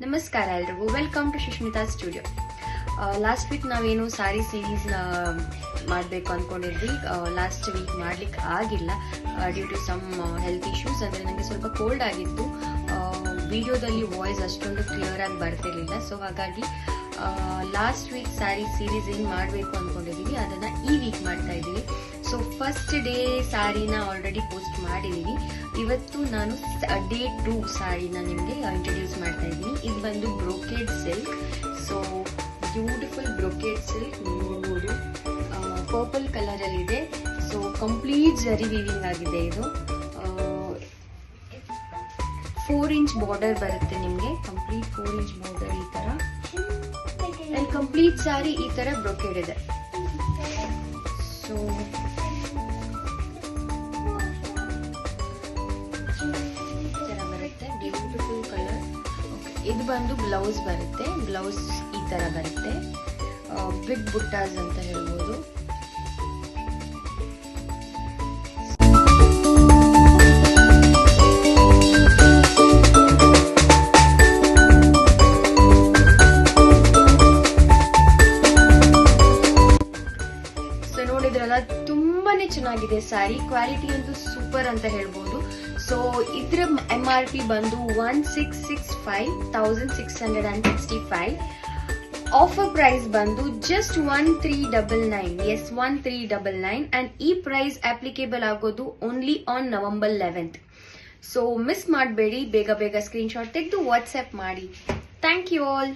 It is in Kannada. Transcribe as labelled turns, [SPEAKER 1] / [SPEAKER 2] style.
[SPEAKER 1] ನಮಸ್ಕಾರ ಎಲ್ರಿಗೂ, welcome to Sushmita studio. Last week ನಾವೇನು ಸಾರಿ ಸೀರೀಸ್ ಮಾಡಬೇಕು ಅಂದ್ಕೊಂಡಿದ್ವಿ. ಲಾಸ್ಟ್ ವೀಕ್ ಮಾಡ್ಲಿಕ್ಕೆ ಆಗಿಲ್ಲ due to some health issues. ಅಂದರೆ ನನಗೆ ಸ್ವಲ್ಪ ಕೋಲ್ಡ್ ಆಗಿತ್ತು. ವಿಡಿಯೋದಲ್ಲಿ ವಾಯ್ಸ್ ಅಷ್ಟೊಂದು ಕ್ಲಿಯರ್ ಆಗಿ ಬರ್ತಿರ್ಲಿಲ್ಲ. ಸೊ ಹಾಗಾಗಿ ಲಾಸ್ಟ್ ವೀಕ್ ಸ್ಯಾರಿ ಸೀರೀಸ್ ಏನು ಮಾಡಬೇಕು ಅಂದ್ಕೊಂಡಿದ್ದೀವಿ ಅದನ್ನು ಈ ವೀಕ್ ಮಾಡ್ತಾ ಇದ್ದೀವಿ. ಸೊ ಫಸ್ಟ್ ಡೇ ಸ್ಯಾರಿನ ಆಲ್ರೆಡಿ ಪೋಸ್ಟ್ ಮಾಡಿದ್ದೀವಿ. ಇವತ್ತು ನಾನು ಡೇ 2 ಸ್ಯಾರಿನ ನಿಮಗೆ ಇಂಟ್ರೊಡ್ಯೂಸ್ ಮಾಡ್ತಾ ಇದ್ದೀನಿ. ಇದು ಬಂದು ಬ್ರೋಕೇಡ್ ಸಿಲ್ಕ್. ಸೊ ಬ್ಯೂಟಿಫುಲ್ ಬ್ರೋಕೇಡ್ ಸಿಲ್ಕ್ ನೋಡ್ಬೋದು, ಪರ್ಪಲ್ ಕಲರ್ ಅಲ್ಲಿ ಇದೆ. ಸೊ ಕಂಪ್ಲೀಟ್ ಜರಿ ವೀವಿಂಗ್ ಆಗಿದೆ. ಇದು 4 ಇಂಚ್ ಬಾರ್ಡರ್ ಬರುತ್ತೆ ನಿಮಗೆ, ಕಂಪ್ಲೀಟ್ 4 ಇಂಚ್ ಬಾರ್ಡರ್ ಈ ತರ. ಅಂಡ್ ಕಂಪ್ಲೀಟ್ ಸ್ಯಾರಿ ಈ ತರ ಬ್ರೋಕೇಡ್ ಇದೆ. So beautiful colour. ಇದು ಬಂದು ಬ್ಲೌಸ್ ಬರುತ್ತೆ. ಬ್ಲೌಸ್ ಈ ತರ ಬರುತ್ತೆ, ಬಿಗ್ ಬುಟ್ಟಾಸ್ ಅಂತ ಹೇಳ್ಬೋದು. ಸೊ ನೋಡಿದ್ರಲ್ಲ, ತುಂಬಾನೇ ಚೆನ್ನಾಗಿದೆ ಸ್ಯಾರಿ. ಕ್ವಾಲಿಟಿ ಅಂತೂ ಸೂಪರ್ ಅಂತ ಹೇಳ್ಬೋದು. ಸೊ ಇದ್ರ MRP ಬಂದು 1665,665. ಆಫರ್ ಪ್ರೈಸ್ ಬಂದು ಜಸ್ಟ್ 1399. ಎಸ್ 1399. ಅಂಡ್ ಈ ಪ್ರೈಸ್ ಅಪ್ಲಿಕೇಬಲ್ ಆಗೋದು only on November 11th. So miss ಮಾಡಬೇಡಿ, ಬೇಗ ಬೇಗ ಸ್ಕ್ರೀನ್ ಶಾಟ್ ತೆಗೆದು ವಾಟ್ಸ್ಆಪ್ ಮಾಡಿ. Thank you all.